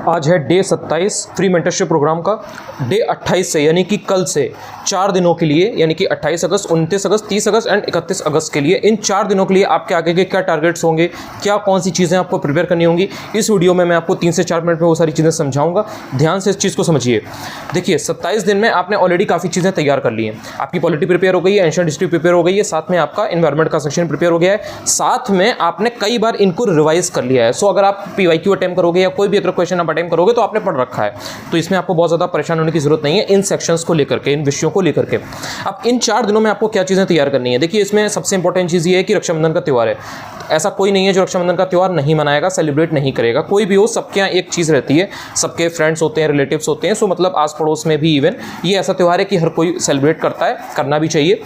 आज है day 27 free mentorship programme का। डे 28 से यानी कि कल से 4 दिनों के लिए, यानी कि 28 अगस्त, 29 अगस्त, 30 अगस्त एंड 31 अगस्त के लिए, इन 4 दिनों के लिए आपके आगे के क्या टारगेट्स होंगे, क्या कौन सी चीज़ें आपको प्रिपेयर करनी होंगी, इस वीडियो में मैं आपको 3 से 4 मिनट में वो सारी चीज़ें समझाऊंगा। ध्यान से इस चीज़ को समझिए। देखिए 27 दिन में आपने ऑलरेडी काफ़ी चीज़ें तैयार कर ली हैं। आपकी पॉलिटी प्रिपेयर हो गई है, एंशिएंट हिस्ट्री प्रिपेयर हो गई है, साथ में आपका एनवायरनमेंट का सेक्शन प्रिपेयर हो गया है, साथ में आपने कई बार इनको रिवाइज कर लिया है। सो अगर आप PYQ अटेम्प्ट करोगे या कोई भी अगर क्वेश्चन आप अटेम्प्ट करोगे तो आपने पढ़ रखा है, तो इसमें आपको बहुत ज़्यादा परेशान होने की जरूरत नहीं है इन सेक्शंस को लेकर के, इन विषयों को लेकर के। अब इन 4 दिनों में आपको क्या चीज़ें तैयार करनी है। देखिए इसमें सबसे इंपॉर्टेंट चीज़ ये है कि रक्षाबंधन का त्यौहार है। ऐसा कोई नहीं है जो रक्षाबंधन का त्यौहार नहीं मनाएगा, सेलिब्रेट नहीं करेगा। कोई भी हो, सबके यहाँ एक चीज़ रहती है, सबके फ्रेंड्स होते हैं, रिलेटिव्स होते हैं। सो मतलब आस पड़ोस में भी इवन ये ऐसा त्यौहार है कि हर कोई सेलिब्रेट करता है, करना भी चाहिए।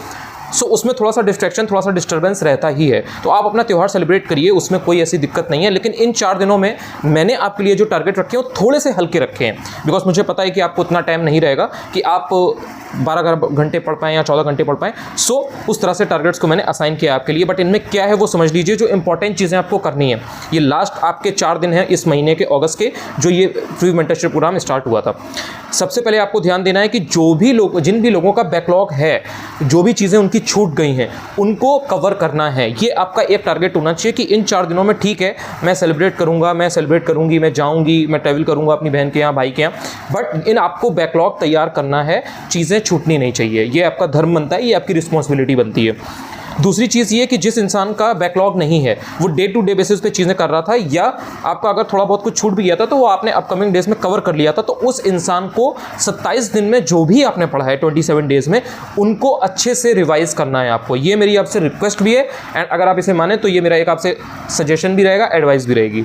सो उसमें थोड़ा सा डिस्ट्रैक्शन, थोड़ा सा डिस्टर्बेंस रहता ही है। तो आप अपना त्यौहार सेलिब्रेट करिए, उसमें कोई ऐसी दिक्कत नहीं है। लेकिन इन 4 दिनों में मैंने आपके लिए जो टारगेट रखे हैं वो थोड़े से हल्के रखे हैं, बिकॉज मुझे पता है कि आपको उतना टाइम नहीं रहेगा कि आप 12 घंटे पढ़ पाएँ या 14 घंटे पढ़ पाएँ। सो उस तरह से टारगेट्स को मैंने असाइन किया आपके लिए। बट इनमें क्या है वो समझ लीजिए, जो इंपॉर्टेंट चीज़ें आपको करनी है। ये लास्ट आपके 4 दिन हैं इस महीने के, अगस्त के, जो ये फ्री मेंटरशिप प्रोग्राम स्टार्ट हुआ था। सबसे पहले आपको ध्यान देना है कि जो भी लोग, जिन भी लोगों का बैकलॉग है, जो भी चीज़ें उनकी छूट गई हैं, उनको कवर करना है। ये आपका एक टारगेट होना चाहिए कि इन 4 दिनों में ठीक है, मैं सेलिब्रेट करूंगा, मैं सेलिब्रेट करूंगी, मैं जाऊंगी, मैं ट्रैवल करूंगा अपनी बहन के यहाँ, भाई के यहाँ, बट इन आपको बैकलॉग तैयार करना है, चीज़ें छूटनी नहीं चाहिए। ये आपका धर्म बनता है, ये आपकी रिस्पॉन्सिबिलिटी बनती है। दूसरी चीज़ ये कि जिस इंसान का बैकलॉग नहीं है, वो डे टू डे बेसिस पे चीज़ें कर रहा था, या आपका अगर थोड़ा बहुत कुछ छूट भी गया था तो वो आपने अपकमिंग डेज में कवर कर लिया था, तो उस इंसान को 27 दिन में जो भी आपने पढ़ा है 27 डेज में, उनको अच्छे से रिवाइज करना है आपको। ये मेरी आपसे रिक्वेस्ट भी है, एंड अगर आप इसे माने तो ये मेरा एक आपसे सजेशन भी रहेगा, एडवाइस भी रहेगी।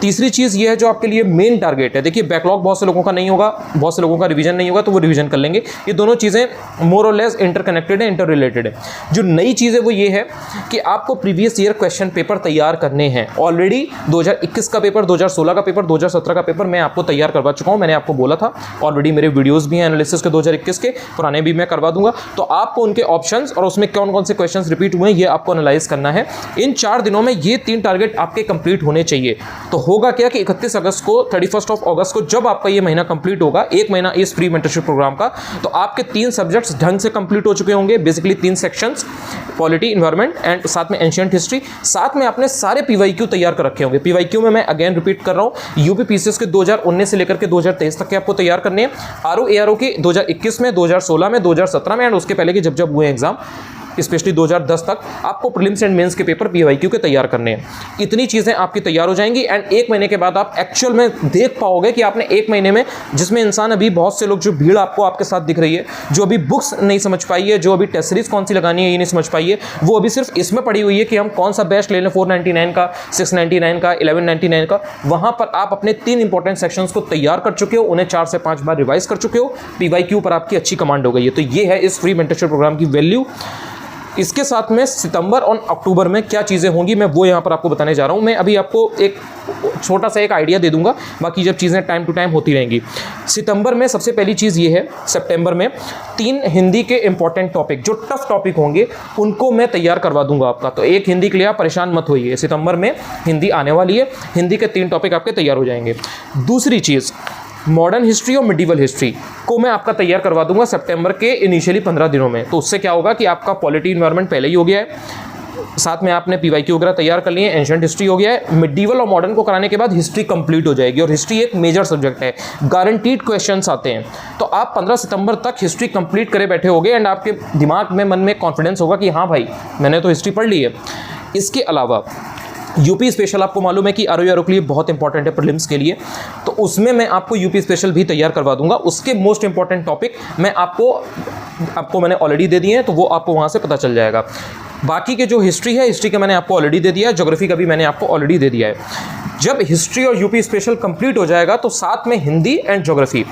तीसरी चीज़ ये है जो आपके लिए मेन टारगेट है। देखिए बैकलॉग बहुत से लोगों का नहीं होगा, बहुत से लोगों का रिवीजन नहीं होगा, तो वो रिवीजन कर लेंगे। ये दोनों चीज़ें मोर और लेस इंटरकनेक्टेड है, इंटर रिलेटेड है। जो नई चीज़ है वो ये है कि आपको प्रीवियस ईयर क्वेश्चन पेपर तैयार करने हैं। ऑलरेडी 2021 का पेपर, 2016 का पेपर, 2017 का पेपर मैं आपको तैयार करवा चुका हूँ। मैंने आपको बोला था, ऑलरेडी मेरे वीडियोज़ भी हैं एनालिसिस के 2021 के, पुराने भी मैं करवा दूंगा। तो आपको उनके ऑप्शंस और उसमें कौन कौन से क्वेश्चन रिपीट हुए हैं ये आपको एनालाइज करना है। इन 4 दिनों में ये 3 टारगेट आपके कंप्लीट होने चाहिए। तो होगा क्या कि 31 अगस्त को, 31 अगस्त को जब आपका ये महीना कंप्लीट होगा, एक महीना इस फ्री मेंटरशिप प्रोग्राम का, तो आपके 3 सब्जेक्ट्स ढंग से कंप्लीट हो चुके होंगे। Basically 3 sections, polity, environment and साथ में एंशिएंट हिस्ट्री। साथ में आपने सारे PYQ तैयार कर रखे होंगे। PYQ में मैं अगेन रिपीट कर रहा हूँ, यूपी PCS के 2019 से लेकर के 2023 तक के आपको तैयार करने हैं। RO ARO के 2021 में, 2016 में, 2017 में एंड उसके पहले के जब जब हुए एग्जाम, स्पेशली 2010 तक, आपको प्रीलिम्स एंड मेंस के पेपर PYQ के तैयार करने हैं। इतनी चीज़ें आपकी तैयार हो जाएंगी एंड एक महीने के बाद आप एक्चुअल में देख पाओगे कि आपने एक महीने में, जिसमें इंसान अभी बहुत से लोग, जो भीड़ आपको आपके साथ दिख रही है, जो अभी बुक्स नहीं समझ पाई है, जो अभी टेस्ट सीरीज कौन सी लगानी है ये नहीं समझ पाई है, वो अभी सिर्फ इसमें पड़ी हुई है कि हम कौन सा बेस्ट ले लें, 499 का, 699 का, 1199 का। वहाँ पर आप अपने 3 इंपॉर्टेंट सेक्शंस को तैयार कर चुके हो, उन्हें 4 से 5 बार रिवाइज कर चुके हो, PYQ पर आपकी अच्छी कमांड हो गई है। तो ये है इस फ्री मेंटरशिप प्रोग्राम की वैल्यू। इसके साथ में सितंबर और अक्टूबर में क्या चीज़ें होंगी मैं वो यहाँ पर आपको बताने जा रहा हूँ। मैं अभी आपको एक छोटा सा एक आइडिया दे दूंगा, बाकी जब चीज़ें टाइम टू टाइम होती रहेंगी। सितंबर में सबसे पहली चीज़ ये है, सितंबर में 3 हिंदी के इंपॉर्टेंट टॉपिक, जो टफ टॉपिक होंगे, उनको मैं तैयार करवा दूंगा आपका। तो एक हिंदी के लिए आप परेशान मत होइए, सितंबर में हिंदी आने वाली है, हिंदी के 3 टॉपिक आपके तैयार हो जाएंगे। दूसरी चीज़, मॉडर्न हिस्ट्री और मिडिवल हिस्ट्री को मैं आपका तैयार करवा दूंगा सितंबर के इनिशियली 15 दिनों में। तो उससे क्या होगा कि आपका पॉलिटी, एनवायरनमेंट पहले ही हो गया है, साथ में आपने PYQ वगैरह तैयार कर लिए, एंशिएंट हिस्ट्री हो गया है। मिडिवल और मॉडर्न को कराने के बाद हिस्ट्री कंप्लीट हो जाएगी, और हिस्ट्री एक मेजर सब्जेक्ट है, गारंटीड क्वेश्चंस आते हैं। तो आप 15 सितंबर तक हिस्ट्री कंप्लीट करे बैठे होगे एंड आपके दिमाग में, मन में कॉन्फिडेंस होगा कि हाँ भाई मैंने तो हिस्ट्री पढ़ ली है। इसके अलावा यूपी स्पेशल आपको मालूम है कि RO ARO के लिए बहुत इंपॉर्टेंट है प्रीलिम्स के लिए, तो उसमें मैं आपको यूपी स्पेशल भी तैयार करवा दूंगा। उसके मोस्ट इंपॉर्टेंट टॉपिक मैं आपको मैंने ऑलरेडी दे दिए हैं, तो वो आपको वहाँ से पता चल जाएगा। बाकी के जो हिस्ट्री है, हिस्ट्री का मैंने आपको ऑलरेडी दे दिया है, ज्योग्राफी का भी मैंने आपको ऑलरेडी दे दिया है। जब हिस्ट्री और यूपी स्पेशल कंप्लीट हो जाएगा तो साथ में हिंदी एंड ज्योग्राफी,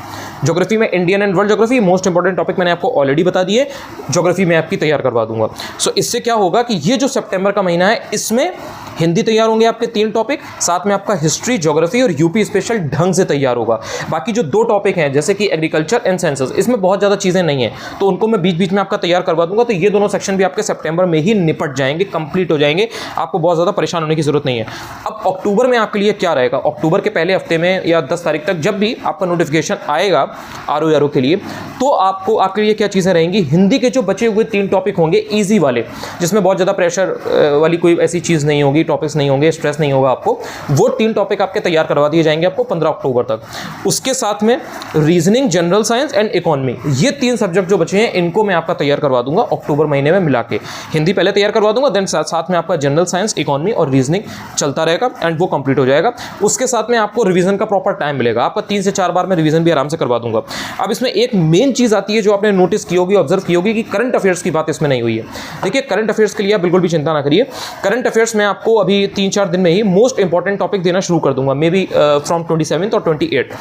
ज्योग्राफी में Indian and world geography, most important topic मैंने आपको ऑलरेडी बता दिए, ज्योग्राफी में आपकी तैयार करवा दूंगा। सो इससे क्या होगा कि ये जो सितंबर का महीना है, इसमें हिंदी तैयार होंगे आपके 3 टॉपिक, साथ में आपका हिस्ट्री, ज्योग्राफी और यूपी स्पेशल ढंग से तैयार होगा। बाकी जो 2 टॉपिक हैं जैसे कि एग्रीकल्चर एंड सेंसस, इसमें बहुत ज़्यादा चीज़ें नहीं है, तो उनको मैं बीच बीच में आपका तैयार करवा दूंगा। तो ये दोनों सेक्शन भी आपके सितंबर में ही निपट जाएंगे, कंप्लीट हो जाएंगे, आपको बहुत ज़्यादा परेशान होने की जरूरत नहीं है। अब अक्टूबर में आपके लिए क्या रहेगा, अक्टूबर के पहले हफ्ते में या 10 तारीख तक जब भी आपका नोटिफिकेशन आएगा RO के लिए, तो आपको आपके लिए क्या चीज़ें रहेंगी, हिंदी के जो बचे हुए 3 टॉपिक होंगे ईजी वाले, जिसमें बहुत ज़्यादा प्रेशर वाली कोई ऐसी चीज़ नहीं होगी, टॉपिक्स नहीं होंगे, स्ट्रेस नहीं होगा आपको, वो 3 टॉपिक आपके तैयार करवा दिए जाएंगे आपको 15 अक्टूबर तक। उसके साथ में reasoning, general science and economy, ये 3 सब्जेक्ट जो बचे हैं इनको मैं आपका तैयार करवा दूंगा अक्टूबर महीने में मिला के। हिंदी पहले तैयार करवा दूंगा, देन साथ में आपका जनरल साइंस, इकोनॉमी और रीजनिंग चलता रहेगा एंड वो कंप्लीट हो जाएगा। उसके साथ में आपको रिवीजन का प्रॉपर टाइम मिलेगा, आपका 3 से 4 बार में रिवीजन भी आराम से करवा दूंगा। अब इसमें एक मेन चीज़ आती है जो आपने नोटिस की होगी, ऑब्जर्व की होगी, कि करंट अफेयर्स की बात इसमें नहीं हुई है। देखिए, करंट अफेयर्स के लिए आप बिल्कुल भी चिंता ना करिए। करंट अफेयर्स में आपको अभी 3-4 दिन में ही मोस्ट इंपॉर्टेंट टॉपिक देना शुरू कर दूंगा, मे बी फ्रॉम 27 और 28।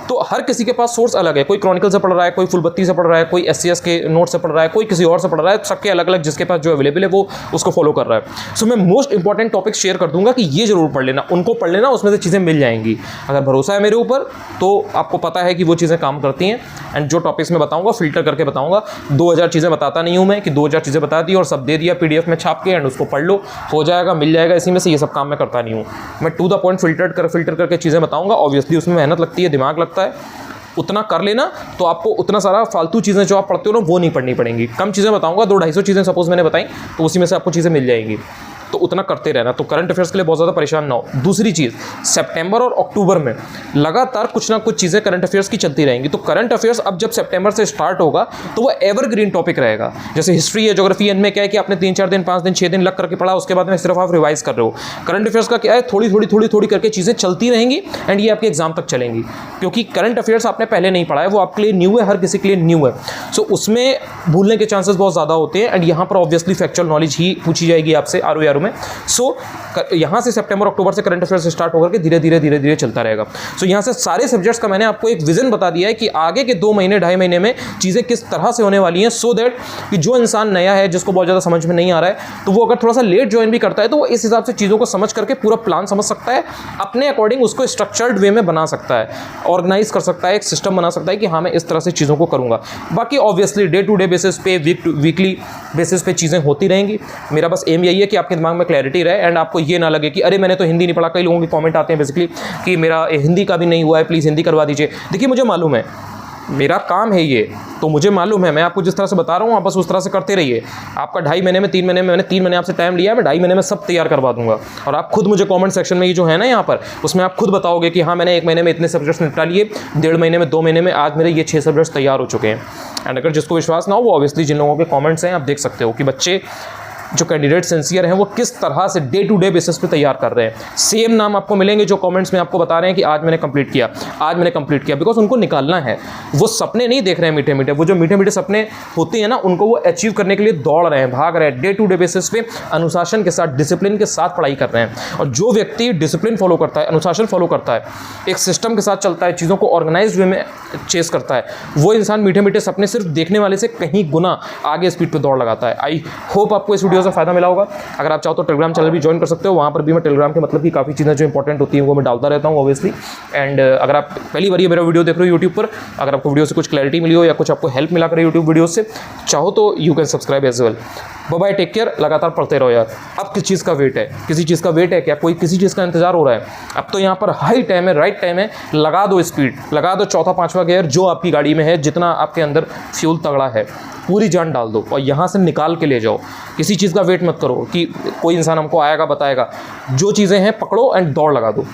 तो हर किसी के पास सोर्स अलग है, कोई क्रॉनिकल से पढ़ रहा है, कोई फुलबत्ती से पढ़ रहा है, कोई SCS के नोट से पढ़ रहा है, कोई किसी और से पढ़ रहा है, सबके अलग अलग जिसके पास जो अवेलेबल है वो उसको फॉलो कर रहा है। सो मैं मोस्ट इंपॉर्टेंट टॉपिक शेयर कर दूंगा कि ये जरूर पढ़ लेना, उनको पढ़ लेना, उसमें से चीज़ें मिल जाएंगी। अगर भरोसा है मेरे ऊपर तो आपको पता है कि वो चीज़ें काम करती हैं। एंड जो टॉपिक्स मैं बताऊंगा फिल्टर करके बताऊंगा, 2000 चीज़ें बताता नहीं हूँ मैं कि 2000 चीज़ें बता दी और सब दे दिया PDF में छाप के एंड उसको पढ़ लो, हो जाएगा, मिल जाएगा इसी में से, ये सब काम मैं करता नहीं हूँ। मैं टू द पॉइंट फिल्टर करके चीज़ें बताऊँगा। ऑब्वियसली उसमें मेहनत लगती है, दिमाग लगता है, उतना कर लेना तो आपको उतना सारा फालतू चीज़ें जो आप पढ़ते हो ना वो नहीं पढ़नी पड़ेंगी। कम चीज़ें बताऊंगा, 200-250 चीज़ें सपोज मैंने बताई, तो उसी में से आपको चीज़ें मिल जाएंगी, तो उतना करते रहना। तो करंट अफेयर्स के लिए बहुत ज़्यादा परेशान ना हो। दूसरी चीज़, सितंबर और अक्टूबर में लगातार कुछ ना कुछ चीज़ें करंट अफेयर्स की चलती रहेंगी। तो करंट अफेयर्स अब जब सितंबर से स्टार्ट होगा तो वो एवरग्रीन टॉपिक रहेगा। जैसे हिस्ट्री या ज्योग्राफी, इनमें क्या है कि आपने 3-4 दिन, 5 दिन, 6 दिन लग करके पढ़ा, उसके बाद में सिर्फ आप रिवाइज कर रहे हो। करंट अफेयर्स का क्या है, थोड़ी करके चीज़ें चलती रहेंगी एंड ये आपके एग्जाम तक चलेंगी, क्योंकि करंट अफेयर्स आपने पहले नहीं पढ़ा है, वो आपके लिए न्यू है, हर किसी के लिए न्यू है। सो उसमें भूलने के चांसेस बहुत ज़्यादा होते हैं एंड यहाँ पर ऑब्वियसली फैक्चुअल नॉलेज ही पूछी जाएगी आपसे RO में। सो यहाँ से सितंबर अक्टूबर से करंट अफेयर्स स्टार्ट होकर के धीरे धीरे चलता रहेगा। सो यहाँ से सारे सब्जेक्ट्स का मैंने आपको एक विजन बता दिया है कि आगे के 2 महीने 2.5 महीने में चीज़ें किस तरह से होने वाली हैं, सो दैट कि जो इंसान नया है, जिसको बहुत ज़्यादा समझ में नहीं आ रहा है, तो वो अगर थोड़ा सा लेट ज्वाइन भी करता है तो वो इस हिसाब से चीज़ों को समझ करके पूरा प्लान समझ सकता है, अपने अकॉर्डिंग उसको स्ट्रक्चर्ड वे में बना सकता है, ऑर्गेनाइज कर सकता है, एक सिस्टम बना सकता है कि हाँ मैं इस तरह से चीज़ों को करूँगा। बाकी obviously day to day basis पे, वीकली बेसिस पे चीज़ें होती रहेंगी। मेरा बस एम यही है कि आपके दिमाग में क्लैरिटी रहे एंड आपको ये ना लगे कि अरे मैंने तो हिंदी नहीं पढ़ा। कई लोगों के कमेंट आते हैं बेसिकली कि मेरा हिंदी का भी नहीं हुआ है, प्लीज़ हिंदी करवा दीजिए। देखिए, मुझे मालूम है, मेरा काम है ये, तो मुझे मालूम है, मैं आपको जिस तरह से बता रहा हूँ आप बस उस तरह से करते रहिए। आपका 2.5 महीने में, 3 महीने में, मैंने 3 महीने आपसे टाइम लिया है, मैं 2.5 महीने में सब तैयार करवा दूंगा। और आप खुद मुझे कमेंट सेक्शन में ये जो है ना यहाँ पर, उसमें आप खुद बताओगे कि हाँ मैंने 1 महीने में इतने सब्जेक्ट्स निपटा लिए, 1.5 महीने में, 2 महीने में आज मेरे ये 6 सब्जेक्ट्स तैयार हो चुके हैं। एंड अगर जिसको विश्वास ना हो, वो ऑब्वियसली जिन लोगों के कॉमेंट्स हैं आप देख सकते हो कि बच्चे जो कैंडिडेट सिंसियर हैं वो किस तरह से डे टू डे बेसिस पे तैयार कर रहे हैं। सेम नाम आपको मिलेंगे जो कमेंट्स में आपको बता रहे हैं कि आज मैंने कंप्लीट किया, आज मैंने कंप्लीट किया, बिकॉज उनको निकालना है। वो सपने नहीं देख रहे हैं मीठे मीठे, वो जो मीठे मीठे सपने होते हैं ना, उनको वो अचीव करने के लिए दौड़ रहे हैं, भाग रहे हैं, डे टू डे बेसिस पे अनुशासन के साथ, डिसिप्लिन के साथ पढ़ाई कर रहे हैं। और जो व्यक्ति डिसिप्लिन फॉलो करता है, अनुशासन फॉलो करता है, एक सिस्टम के साथ चलता है, चीज़ों को ऑर्गेनाइज वे में चेस करता है, वो इंसान मीठे मीठे सपने सिर्फ देखने वाले से कहीं गुना आगे स्पीड पर दौड़ लगाता है। आई होप आपको इस वीडियो से फायदा मिला होगा। अगर आप चाहो तो टेलीग्राम चैनल भी ज्वाइन कर सकते हो, वहाँ पर भी मैं टेलीग्राम के मतलब की काफ़ी चीज़ें जो इंपॉर्टेंट होती हैं वो मैं डालता रहता हूँ ऑब्वियसली। एंड अगर आप पहली बार ये मेरा वीडियो देख रहे हो यूट्यूब पर, अगर आपको वीडियो से कुछ क्लैरिटी मिली हो या कुछ आपको हेल्प मिला करे यूट्यूब वीडियो से, चाहो तो you can subscribe as well. Bye, take care, लगातार पढ़ते रहो यार। अब किस चीज़ का वेट है, किसी चीज़ का वेट है क्या, कोई किसी चीज़ का इंतजार हो रहा है? अब तो यहाँ पर हाई टाइम है, राइट टाइम है, लगा दो स्पीड, लगा दो चौथा पांचवा गियर जो आपकी गाड़ी में है, जितना आपके अंदर फ्यूल तगड़ा है पूरी जान डाल दो और यहाँ से निकाल के ले जाओ। किसी चीज़ का वेट मत करो कि कोई इंसान हमको आएगा बताएगा, जो चीज़ें हैं पकड़ो एंड दौड़ लगा दो।